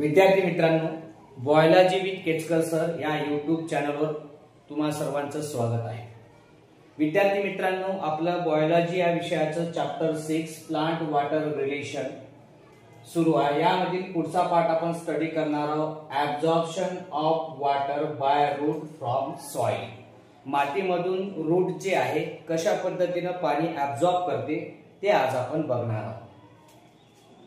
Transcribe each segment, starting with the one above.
विद्यार्थी मित्रांनो, biology with Kechkar sir या यूट्यूब चॅनलवर तुम्हा सर्वांचं स्वागत आहे। विद्यार्थी मित्रांनो, आपलं बायोलॉजी या विषयाचं चॅप्टर 6 प्लांट वॉटर रिलेशन सुरू आहे। यामधील पुढचा पार्ट आपण स्टडी करणार आहोत, absorption of water by root from soil. मातीमधून रूट जे आहे कशा पद्धतीने पाणी ऍब्झॉर्ब करते ते आज आपण बघणार आहोत।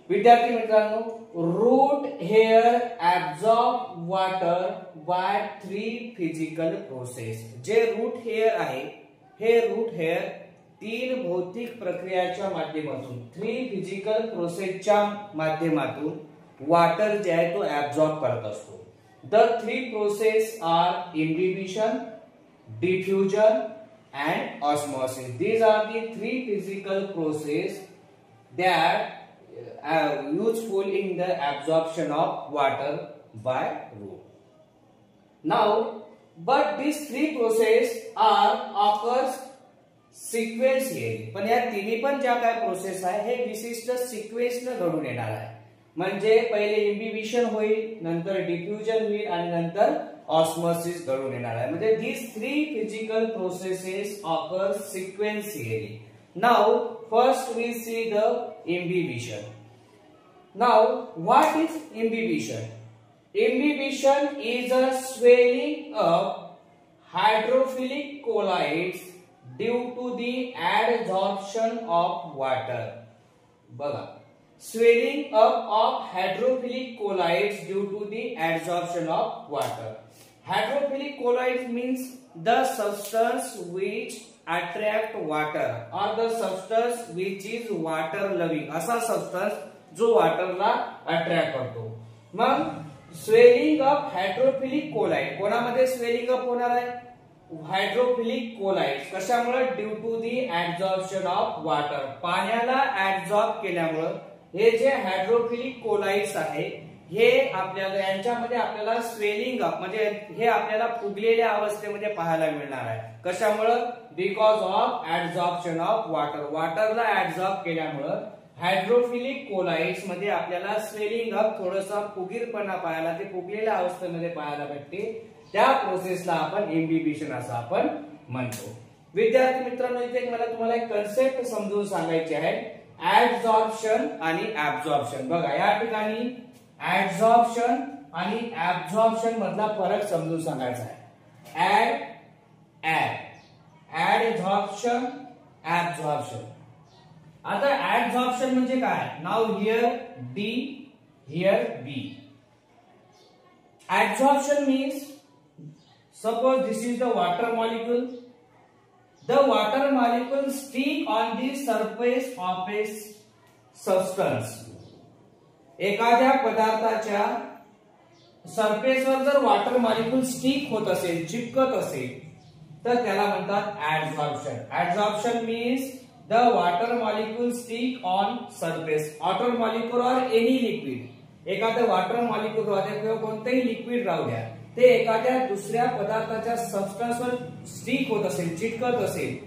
विद्यार्थी मित्रांनो, root hair absorb water by 3 physical process. जे रूट हेअर आहे हे रूट हेअर 3 भौतिक प्रक्रियाच्या माध्यमातून 3 फिजिकल प्रोसेसच्या माध्यमातून वॉटर जे आहे तो ऍब्झॉर्ब करत असतो। The 3 process are imbibition, diffusion and osmosis. These are the 3 physical processes that are useful in the absorption of water by root. Now, but these 3 processes are occurs sequentially. पण या तिन्ही पण ज्या काय प्रोसेस आहे हे विशिष्ट सिक्वेन्सने घडून येणार आहे। म्हणजे पहिले इम्बिबिशन होईल, नंतर डिफ्यूजन होईल आणि नंतर ऑस्मोसिस घडून येणार आहे। म्हणजे these 3 physical processes occur sequentially. Now first we see the imbibition. Now what is imbibition? Imbibition is a swelling of hydrophilic colloids due to the adsorption of water. बघा, swelling up of hydrophilic colloids due to the adsorption of water. Hydrophilic colloids means the substance which attract water or the substance which is water loving. असा substance जो वाटरला attract करतो। मग swelling of hydrophilic colloid कोणामध्ये swelling up होणार आहे? Hydrophilic colloids कशामुळे? Due to the absorption of water. पाण्याला absorb केल्यामुळे हे जे हायड्रोफिलिक कोलाइड्स आहे हे आपल्याला यांच्यामध्ये आपल्याला स्वेलिंग अप म्हणजे हे आपल्याला फुगलेल्या अवस्थेमध्ये पाहायला मिळणार आहे। कशामुळे? Because of absorption of water. वॉटरला ऍब्झॉर्ब केल्यामुळे हायड्रोफिलिक कोलाइड्स मध्ये आपल्याला स्वेलिंग अप थोडासा फुगीरपणा पाहायला ते फुगलेल्या अवस्थेमध्ये पाहायला भेटते। त्या प्रोसेसला आपण इम्बिबिशन असं आपण म्हणतो। विद्यार्थी मित्रांनो, इथे मला तुम्हाला एक कन्सेप्ट समजून सांगायची आहे, ऍब्झॉर्प्शन आणि ऍब्झॉर्प्शन। बघा, या ठिकाणी ऍब्झॉर्प्शन आणि ऍब्झॉर्प्शन मधला फरक समजून सांगायचा आहे। Absorption, absorption. आता ऍब्झॉर्प्शन म्हणजे काय? Now here D, here B. Absorption means, suppose this is the water molecule. The water molecule stick on the surface of a substance. एखाद्या पदार्थाच्या सरफेसवर जर वॉटर मॉलिक्यूल स्टिक होत असेल, चिपकत असेल, तर त्याला म्हणतात absorption. Absorption means the water molecule stick on surface. Water molecule और एनी लिक्विड, एखादं वॉटर मॉलिक्यूल राहू द्या किंवा कोणतेही लिक्विड राहू द्या, ते एखाद्या दुसऱ्या पदार्थाच्या सबस्टन्सवर स्टिक होत असेल, चिटकत असेल,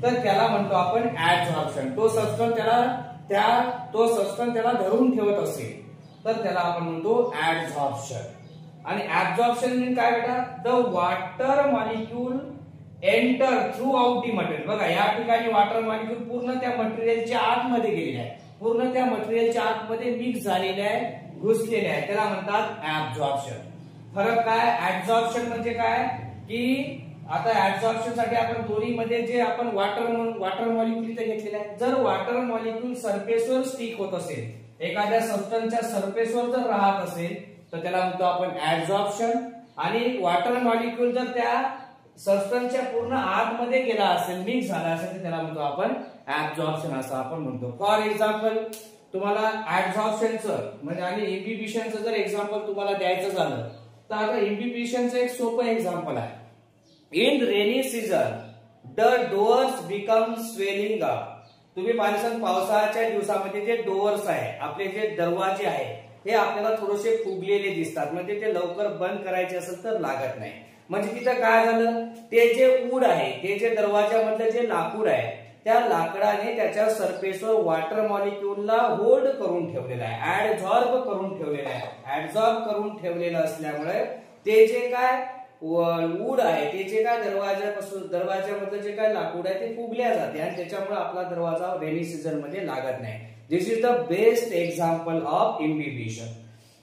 तर त्याला म्हणतो आपण ऍब्झॉर्प्शन। तो सबस्टन्स त्याला धरून ठेवत असेल तर त्याला आपण म्हणतो ऍब्झॉर्प्शन। आणि ऍब्झॉर्प्शन म्हणजे काय बेटा? The water molecule enter through out the material. बघा, या ठिकाणी वॉटर मॉलिक्यूल पूर्ण त्या मटेरियलच्या आतमध्ये गेलेले आहे, पूर्ण त्या मटेरियलच्या आतमध्ये मिक्स झालेले आहे, घुसलेले आहे, त्याला म्हणतात ऍब्झॉर्प्शन। फरक काय? ऍब्झॉर्प्शन म्हणजे काय की आता ऍब्झॉर्प्शन साठी आपण दोन्हीमध्ये जे आपण वॉटर मॉलिक्यूल इथे घेतलेले आहे, जर वॉटर मॉलिक्यूल सरफेसवर स्टिक होत असेल, एखाद्या सबस्टन्सच्या सरफेसवर जर राहत असेल तर त्याला म्हणतो आपण ऍब्झॉर्प्शन। आणि वॉटर मॉलिक्यूल जर त्या सबस्टन्सच्या पूर्ण आतमध्ये गेला असेल, मिक्स झाला असेल, तर त्याला म्हणतो आपण ऍब्झॉर्प्शन असं आपण म्हणतो। फॉर एक्झाम्पल, तुम्हाला ऍब्झॉर्प्शनचं म्हणजे आणि इम्बिबिशनचं जर एक्झाम्पल तुम्हाला द्यायचं झालं तर आता इम्बिबिशनचं एक सोपं एक्झाम्पल आहे। In rainy season the doors become swelling up. तुम्ही पाहिलं पावसाळ्याच्या दिवसामध्ये जे डोअर्स आहे, आपले जे दरवाजे आहे, हे आपल्याला थोडेसे फुगलेले दिसतात, म्हणजे ते लवकर बंद करायचे असेल तर लागत नाही। म्हणजे तिथं काय झालं, ते जे वूड आहे, ते जे दरवाजामधलं जे लाकूड आहे त्या लाकडाने त्याच्या सरफेसवर वॉटर मॉलिक्यूलला होल्ड करून ठेवलेला आहे, ऍडझॉर्ब करून ठेवलेला आहे. ऍडझॉर्ब करून ठेवलेलं असल्यामुळे ते जे काय वूड आहे, ते जे काय दरवाजामधलं जे काय लाकूड आहे ते फुगल्या जाते आणि त्याच्यामुळे आपला दरवाजा रेनी सीझन मध्ये लागत नाही. This is the best example of imbibition.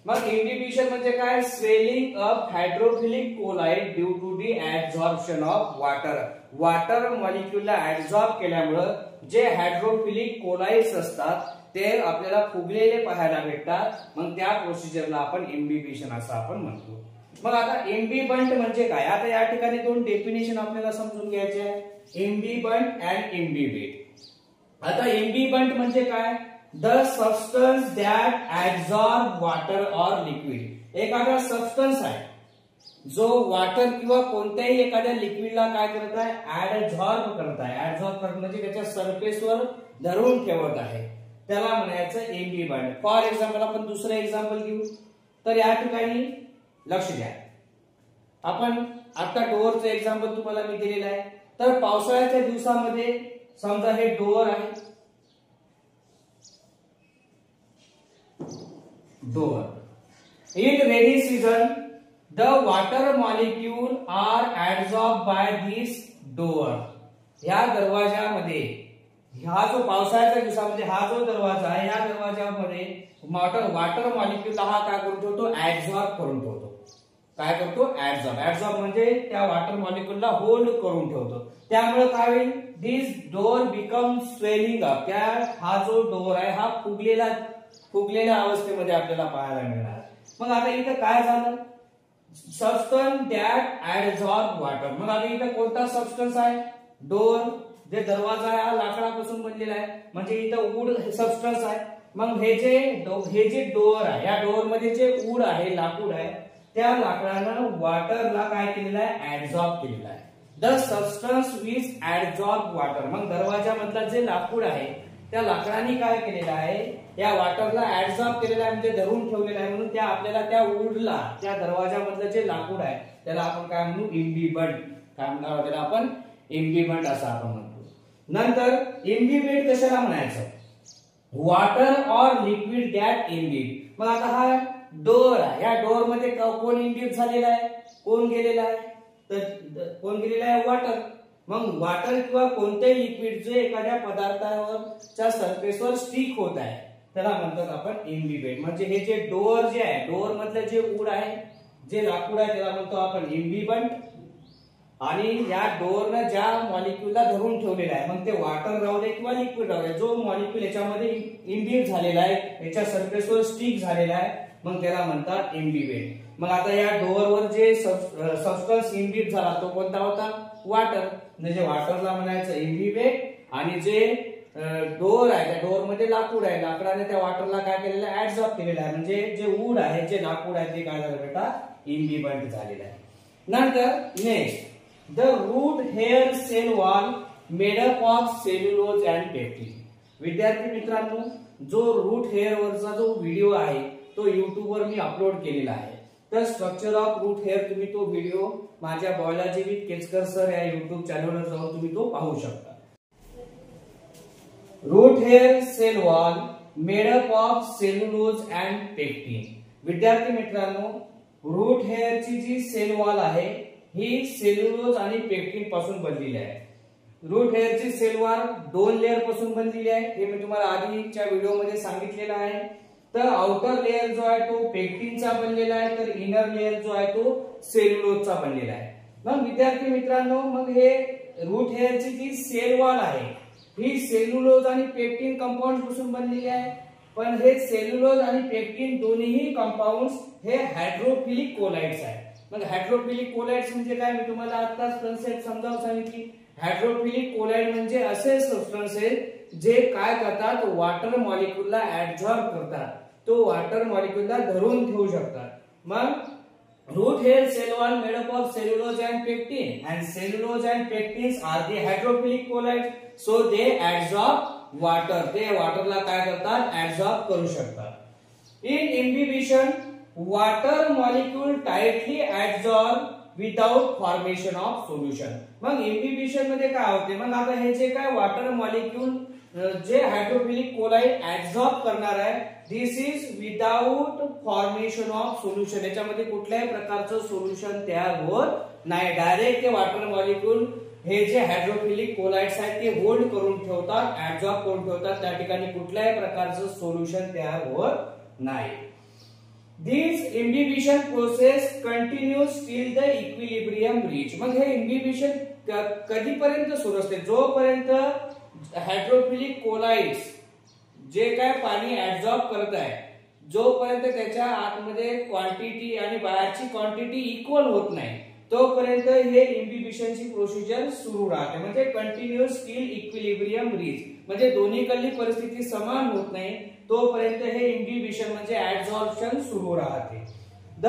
मग इम्बिबिशन म्हणजे काय? Swelling of hydrophilic colloid due to the absorption of water. Water मॉलिक्यूलला ऍब्झॉर्ब केल्यामुळे जे हायड्रोफिलिक कोलाइड्स असतात ते आपल्याला फुगलेले पाहायला भेटतात. मग त्या प्रोसिजरला आपण इम्बिबिशन असं आपण म्हणतो. मग आता इम्बिबंट म्हणजे काय? आता या ठिकाणी दोन डेफिनेशन आपल्याला समजून घ्यायचे आहे, इम्बिबंट अँड इम्बिबेट. आता इम्बिबंट म्हणजे काय? The substance that absorb water or liquid. एखादा सबस्टन्स आहे जो वॉटर किंवा कोणत्याही एखाद्या लिक्विडला काय करत आहे? ऍडझॉर्ब करत आहे. ऍडझॉर्ब करत म्हणजे त्याच्या सरफेसवर धरून ठेवत आहे, त्याला म्हणायचं इम्बिबंट. फॉर एक्झाम्पल आपण दुसरं एक्झाम्पल घेऊ. तर या ठिकाणी लक्ष द्या, आपण आता डोअरचं एक्झाम्पल तुम्हाला मी दिलेलं आहे. तर पावसाळ्याच्या दिवसामध्ये समजा हे डोअर आहे, door. In rainy season the water molecule are absorb by this door. या दरवाजामध्ये हा जो पावसाळ्याच्या दिवसामध्ये हा जो दरवाजा आहे, या दरवाजामध्ये वॉटर मॉलिक्यूल हा काय करून ठेवतो? ऍब्झॉर्ब करून ठेवतो. काय करतो? ऍब्झॉर्ब. ऍब्झॉर्ब म्हणजे त्या वॉटर मॉलिक्यूलला होल्ड करून ठेवतो. त्यामुळे काय होईल? दिस डोअर बिकम स्वेलिंग अप. त्या हा जो डोअर आहे हा फुगलेल्या अवस्थेमध्ये आपल्याला पाहायला मिळणार. मग आता इथं काय झालं? Substance that absorb water. मग आता इथं कोणता सबस्टन्स आहे? डोअर. जे दरवाजा आहे हा लाकडापासून बनलेला आहे, म्हणजे इथं वूड सबस्टन्स आहे. मग हे जे डोअर आहे, या डोअर मध्ये जे वूड आहे, लाकूड आहे, त्या लाकडानं वॉटरला काय केलेलं आहे? ऍब्झॉर्ब केलेलं आहे. The substance which absorb water. मग दरवाजामधला जे लाकूड आहे त्या लाकडाने काय केलेलं आहे? या वॉटरला ऍब्झॉर्ब केलेलं आहे, म्हणजे धरून ठेवलेलं आहे. म्हणून त्या आपल्याला त्या वूडला, त्या दरवाजामधलं जे लाकूड आहे त्याला आपण काय म्हणू? इम्बिबंट. काय म्हणणार त्याला आपण? इम्बिबंट असं आपण म्हणतो. नंतर इम्बिबेट कशाला म्हणायचं? Water or liquid that imbibe. मग आता हा डोअर आहे, या डोअर मध्ये कोण इम्बिब झालेला आहे? कोण गेलेला आहे? तर कोण गेलेला आहे? वॉटर. मग वॉटर किंवा कोणतेही लिक्विड जे एखाद्या पदार्थावरच्या सरफेसवर स्टिक होत आहे त्याला म्हणतात आपण इम्बिबेट. म्हणजे हे जे डोअर जे आहे, डोअर मधलं जे वूड आहे, जे लाकूड आहे, त्याला म्हणतो आपण इम्बिबंट. आणि या डोअरनं ज्या मॉलिक्यूलला धरून ठेवलेला आहे, मग ते वॉटर राहू दे किंवा लिक्विड राहू दे, जो मॉलिक्यूल याच्यामध्ये इम्बिब झालेला आहे, याच्या सरफेसवर स्टिक झालेला आहे, मग त्याला म्हणतात इम्बिबेट. मग आता या डोअरवर जे सबस्टन्स इम्बिब झाला तो कोणता होता? वॉटर. म्हणजे वॉटरला म्हणायचं इम्बिबेट. आणि जे डोअर आहे, त्या डोअर मध्ये लाकूड आहे, लाकडाने त्या वॉटरला काय केलेलं आहे? ऍब्झॉर्ब केलेलं आहे. म्हणजे जे वूड आहे, जे लाकूड आहे, ते काय झालं बेटा? इम्बिबंट झालेलं आहे. नंतर next, the root hair cell wall made up of cellulose and pectin. विद्यार्थी मित्रांनो, जो रूट हेअर वरचा जो व्हिडिओ आहे तो YouTube वर मी अपलोड केलेला आहे. तर स्ट्रक्चर ऑफ रूट हेअर तुम्ही तो व्हिडिओ माझ्या बायोलॉजी विथ केचकर सर या YouTube चॅनलवर जाऊन तुम्ही तो पाहू शकता. Root hair cell wall made up of cellulose and pectin. विद्यार्थी मित्रांनो, रूट हेअरची जी सेल वॉल आहे ही सेल्युलोज आणि पेक्टिन पासून बनलेली आहे. रूट हेअरची सेल वॉल 2 लेअर पासून बनलेली आहे, हे मी तुम्हाला आधीच्या व्हिडिओमध्ये सांगितलेलं आहे. तर आउटर लेअर जो आहे तो पेक्टिनचा बनलेला आहे, तर इनर लेअर जो आहे तो सेल्युलोजचा बनलेला आहे. मग विद्यार्थी मित्रांनो, मग हे रूट हेअरची जी सेल वॉल आहे ही सेल्युलोज आणि पेक्टिन कंपाऊंड पासून बनलेली आहे. पण हे सेल्युलोज आणि पेक्टिन दोन्ही कंपाऊंड्स हे हायड्रोफिलिक कोलाइड्स आहेत. मग हायड्रोफिलिक कोलाइड्स म्हणजे काय? मी तुम्हाला आताच कन्सेप्ट समजावून सांगितली. हायड्रोफिलिक कोलाइड म्हणजे असे सबस्टन्सेस जे काय करतात? वॉटर मॉलिक्यूलला ऍब्झॉर्ब करतात, तो वॉटर मॉलिक्यूलला धरून ठेवू शकतात. मग root hair cell wall made up of cellulose and pectin, and cellulose and pectins are the hydrophilic colloids, so they absorb water. ते वॉटरला काय करतात? ऍब्झॉर्ब करू शकतात. In imbibition water molecule tightly absorb without formation of solution. मग imbibition मध्ये काय होते, मग आता हे जे काय वॉटर मॉलिक्यूल जे हायड्रोफिलिक कोलाइड ऍब्सॉर्ब करणार आहे, this is without formation of solution, याच्यामध्ये कुठल्याही प्रकारचं सोल्युशन तयार होत नाही. डायरेक्ट ते वॉटर मॉलिक्यूल हे जे हायड्रोफिलिक कोलाइड्स आहेत ते होल्ड करून ठेवतात, ऍब्सॉर्ब करून ठेवतात, त्या ठिकाणी कुठल्याही प्रकारचं सोल्युशन तयार होत नाही. This imbibition process continues till the equilibrium reach. मग हे इम्बिबिशन कधीपर्यंत सुरू असते, जोपर्यंत हायड्रोफिलिक कोलाइड्स जे काय पाणी ऍब्सॉर्ब करत आहे, जोपर्यंत त्याच्या आतमध्ये क्वांटिटी आणि बाहेरची क्वांटिटी इक्वल होत नाही, तोपर्यंत हे इम्बिबिशनची प्रोसिजर सुरू राहते. म्हणजे कंटिन्युअस टिल इक्विलिब्रियम रीच, म्हणजे दोन्हीकडली परिस्थिती समान होत नाही तोपर्यंत हे इम्बिबिशन म्हणजे ऍब्सॉर्प्शन सुरू राहते. The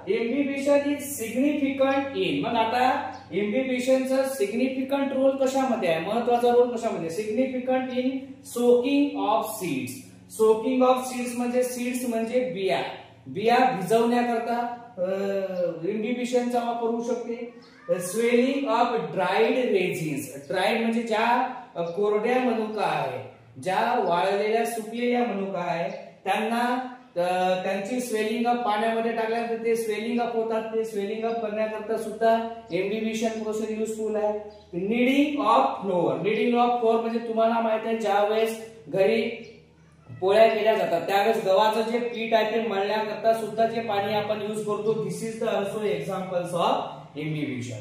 imbibition is significant in. मग आता इम्बिबिशनचा सिग्निफिकंट रोल कशामध्ये आहे, महत्वाचा रोल कशामध्ये, significant in soaking of seeds. Soaking of seeds म्हणजे सीड्स म्हणजे बिया, बिया भिजवण्याकरता इम्बिबिशनचा वापर होऊ शकते. Swelling of dried resins. Dried म्हणजे ज्या कोरड्या मनुका आहे, ज्या वाळलेल्या सुकलेल्या मनुका आहे, त्यांना त्यांची स्वेलिंग अप पाण्यामध्ये टाकल्यानंतर ते स्वेलिंग अप होतात. ते स्वेलिंग अप करण्याकरता सुद्धा इम्बिबिशन प्रोसेस युजफुल आहे. Kneading of flour. Kneading of flour म्हणजे तुम्हाला माहित आहे ज्या वेळेस घरी पोळ्या केल्या जातात त्यावेळेस गव्हाचं जे पीठ आहे ते मळण्याकरता सुद्धा जे पाणी आपण युज करतो. This is the also examples of imbibition.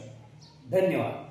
धन्यवाद.